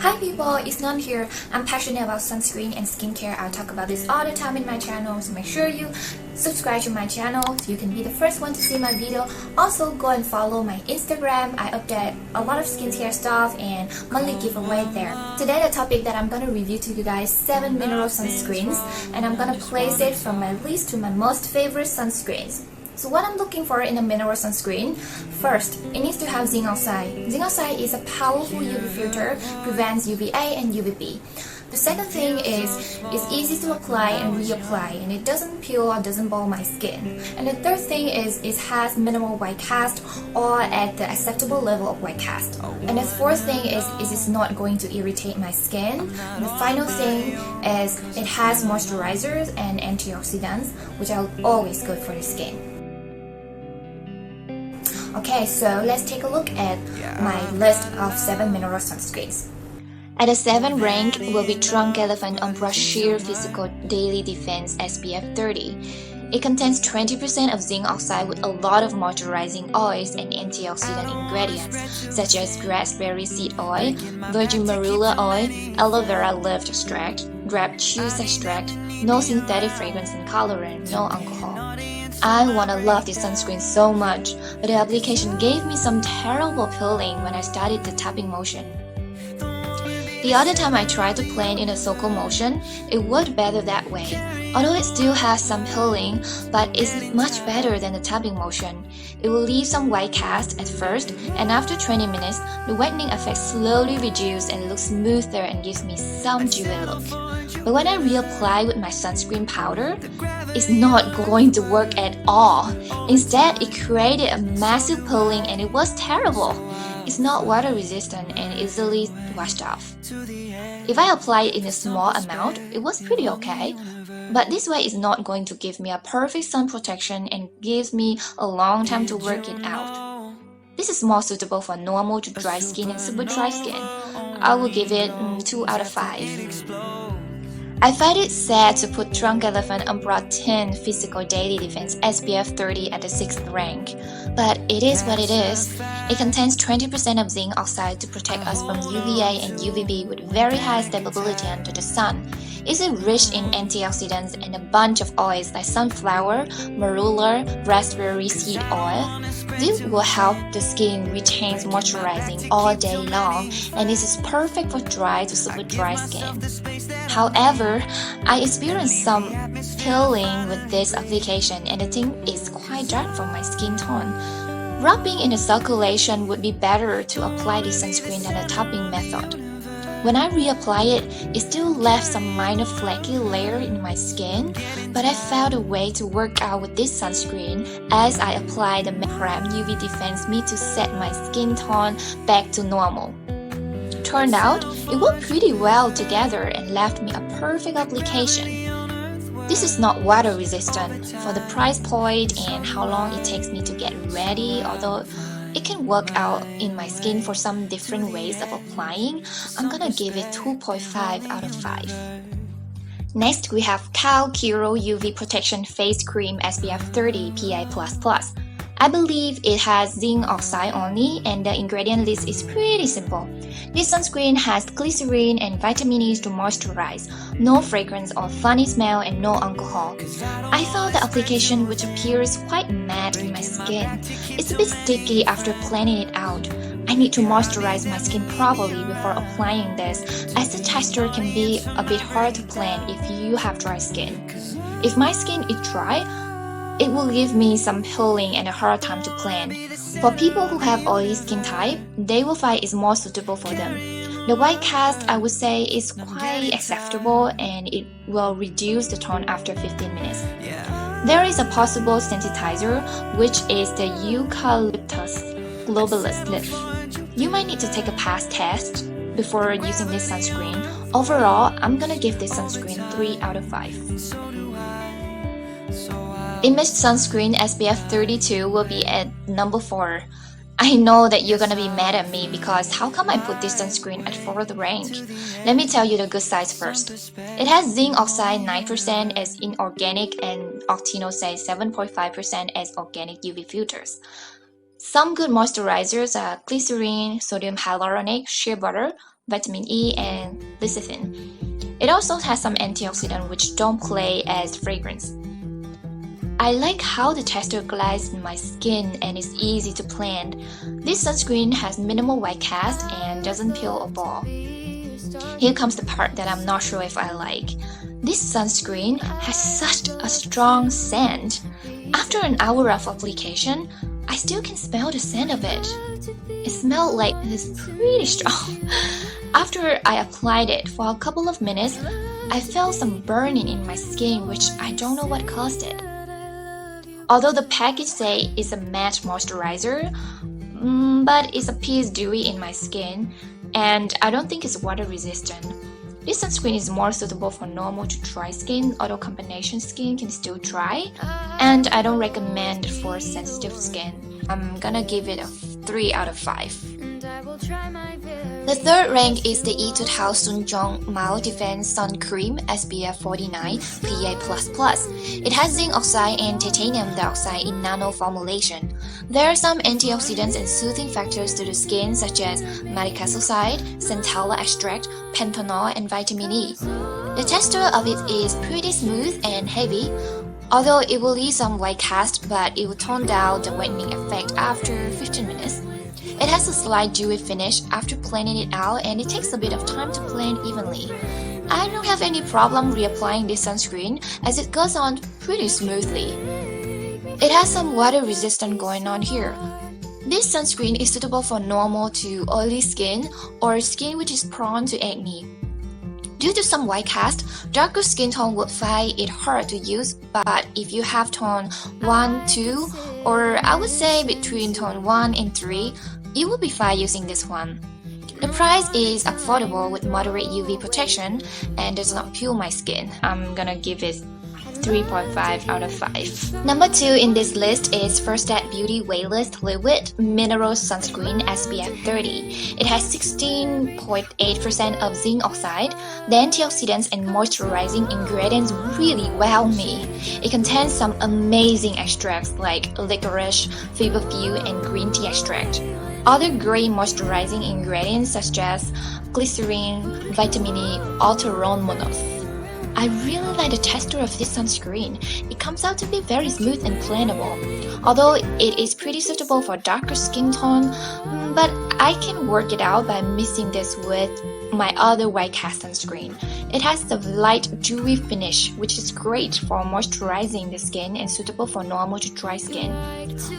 Hi people, it's Nan here. I'm passionate about sunscreen and skincare. I talk about this all the time in my channel, so make sure you subscribe to my channel so you can be the first one to see my video. Also, go and follow my Instagram. I update a lot of skincare stuff and monthly giveaway there. Today the topic that I'm gonna review to you guys 7 mineral sunscreens, and I'm gonna place it from my list to my most favorite sunscreens. So what I'm looking for in a mineral sunscreen, first, it needs to have zinc oxide. Zinc oxide is a powerful UV filter, prevents UVA and UVB. The second thing is, it's easy to apply and reapply, and it doesn't peel or doesn't ball my skin. And the third thing is, it has minimal white cast or at the acceptable level of white cast. And the fourth thing is, it is not going to irritate my skin. And the final thing is, it has moisturizers and antioxidants, which are always good for the skin. Okay, so let's take a look at my list of 7 mineral sunscreens. At the 7th rank will be Drunk Elephant Umbra Sheer Physical Daily Defense SPF 30. It contains 20% of zinc oxide with a lot of moisturizing oils and antioxidant ingredients such as raspberry seed oil, virgin marula oil, aloe vera leaf extract, grape juice extract, no synthetic fragrance and colorant, no alcohol. I wanna love this sunscreen so much, but the application gave me some terrible peeling when I started the tapping motion. The other time I tried to blend in a circle motion, it worked better that way. Although it still has some peeling, but it's much better than the tapping motion. It will leave some white cast at first, and after 20 minutes, the whitening effect slowly reduces and looks smoother and gives me some dewy look. But when I reapply with my sunscreen powder, it's not going to work at all. Instead, it created a massive peeling and it was terrible. It's not water resistant and easily washed off. If I apply it in a small amount, it was pretty okay. But this way is not going to give me a perfect sun protection and gives me a long time to work it out. This is more suitable for normal to dry skin and super dry skin. I will give it 2 out of 5. I find it sad to put Drunk Elephant Umbra 10 Physical Daily Defense SPF 30 at the 6th rank, but it is what it is. It contains 20% of zinc oxide to protect us from UVA and UVB with very high stability under the sun. It's rich in antioxidants and a bunch of oils like sunflower, marula, raspberry seed oil. This will help the skin retain moisturizing all day long, and this is perfect for dry to super dry skin. However, I experienced some peeling with this application, and the thing is quite dark for my skin tone. Rubbing in the circulation would be better to apply this sunscreen than the tapping method. When I reapply it, it still left some minor flaky layer in my skin, but I found a way to work out with this sunscreen as I applied the Prime UV Defense Me to set my skin tone back to normal. Turned out, it worked pretty well together and left me a perfect application. This is not water resistant for the price point and how long it takes me to get ready, although it can work out in my skin for some different ways of applying. I'm gonna give it 2.5 out of 5. Next, we have Cow Kiro UV Protection Face Cream SPF 30 PA++. I believe it has zinc oxide only, and the ingredient list is pretty simple. This sunscreen has glycerin and vitamin E to moisturize, no fragrance or funny smell, and no alcohol. I found the application which appears quite matte in my skin. It's a bit sticky after planning it out. I need to moisturize my skin properly before applying this, as the texture can be a bit hard to plan if you have dry skin. If my skin is dry, it will give me some peeling and a hard time to plan. For people who have oily skin type, they will find it's more suitable for them. The white cast, I would say, is quite acceptable and it will reduce the tone after 15 minutes. There is a possible sensitizer, which is the Eucalyptus globalis leaf. You might need to take a past test before using this sunscreen. Overall, I'm gonna give this sunscreen 3 out of 5. Image Sunscreen SPF 32 will be at number 4. I know that you're gonna be mad at me because how come I put this sunscreen at 4th rank? Let me tell you the good sides first. It has zinc oxide 9% as inorganic and octinoxide 7.5% as organic UV filters. Some good moisturizers are glycerin, sodium hyaluronic, shea butter, vitamin E, and lecithin. It also has some antioxidants which don't play as fragrance. I like how the texture glides in my skin and is easy to blend. This sunscreen has minimal white cast and doesn't peel or ball. Here comes the part that I'm not sure if I like. This sunscreen has such a strong scent. After an hour of application, I still can smell the scent of it. It smelled like it's pretty strong. After I applied it for a couple of minutes, I felt some burning in my skin which I don't know what caused it. Although the package say it's a matte moisturizer, but it appears dewy in my skin, and I don't think it's water resistant. This sunscreen is more suitable for normal to dry skin, although combination skin can still dry, and I don't recommend it for sensitive skin. I'm gonna give it a 3 out of 5. The third rank is the Etude House Sun Mild Defense Sun Cream SPF 49 PA++. It has zinc oxide and titanium dioxide in nano formulation. There are some antioxidants and soothing factors to the skin such as madecassoside, centella extract, panthenol, and vitamin E. The texture of it is pretty smooth and heavy, although it will leave some white cast, but it will tone down the whitening effect after 15 minutes. It has a slight dewy finish after blending it out, and it takes a bit of time to blend evenly. I don't have any problem reapplying this sunscreen as it goes on pretty smoothly. It has some water resistance going on here. This sunscreen is suitable for normal to oily skin or skin which is prone to acne. Due to some white cast, darker skin tone would find it hard to use, but if you have tone 1, 2, or I would say between tone 1 and 3, you will be fine using this one. The price is affordable with moderate UV protection and does not peel my skin. I'm gonna give it 3.5 out of 5. Number 2 in this list is First Aid Beauty Weightless Liquid Mineral Sunscreen SPF 30. It has 16.8% of zinc oxide. The antioxidants and moisturizing ingredients really wow me. It contains some amazing extracts like licorice, feverfew, and green tea extract. Other great moisturizing ingredients such as glycerin, vitamin E, alterone monoth. I really like the texture of this sunscreen. It comes out to be very smooth and blendable. Although it is pretty suitable for darker skin tone, but I can work it out by mixing this with my other white cast sunscreen. It has the light dewy finish, which is great for moisturizing the skin and suitable for normal to dry skin.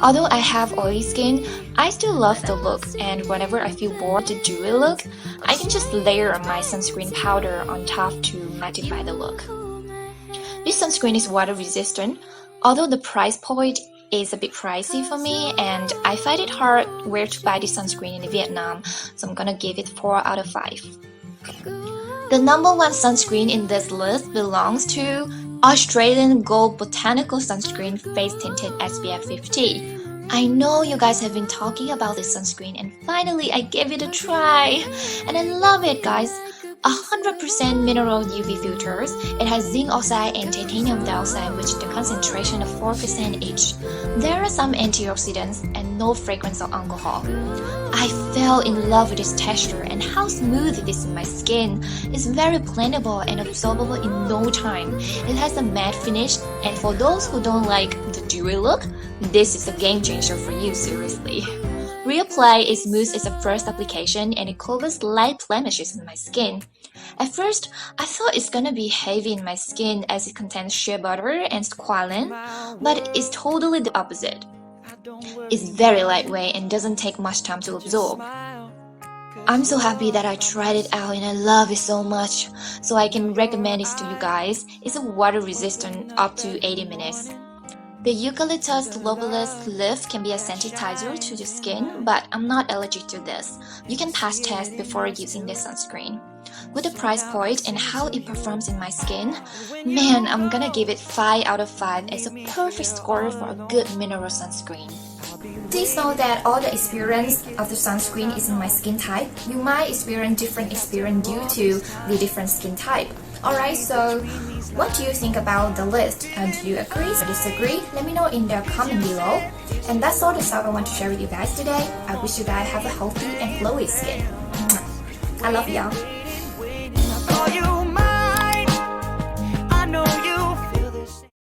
Although I have oily skin, I still love the look, and whenever I feel bored with the dewy look, I can just layer my sunscreen powder on top to mattify the look. This sunscreen is water resistant, although the price point is a bit pricey for me, and I find it hard where to buy this sunscreen in Vietnam, so I'm gonna give it 4 out of 5. The number 1 sunscreen in this list belongs to Australian Gold Botanical Sunscreen Face Tinted SPF 50. I know you guys have been talking about this sunscreen, and finally I gave it a try, and I love it, guys. 100% mineral UV filters. It has zinc oxide and titanium dioxide, which the concentration of 4% each. There are some antioxidants and no fragrance or alcohol. I fell in love with this texture and how smooth it is in my skin. It's very blendable and absorbable in no time. It has a matte finish, and for those who don't like the dewy look, this is a game changer for you, seriously. Reapply is smooth as a first application, and it covers light blemishes in my skin. At first, I thought it's gonna be heavy in my skin as it contains shea butter and squalene, but it's totally the opposite. It's very lightweight and doesn't take much time to absorb. I'm so happy that I tried it out and I love it so much, so I can recommend it to you guys. It's a water resistant up to 80 minutes. The eucalyptus lobolus leaf can be a sensitizer to the skin, but I'm not allergic to this. You can pass test before using this sunscreen. With the price point and how it performs in my skin, man, I'm gonna give it 5 out of 5 as a perfect score for a good mineral sunscreen. Please know that all the experience of the sunscreen is in my skin type. You might experience different experience due to the different skin type. Alright, so what do you think about the list? Do you agree or disagree? Let me know in the comment below. And that's all the stuff I want to share with you guys today. I wish you guys have a healthy and glowy skin. I love y'all. I call you mine. I know you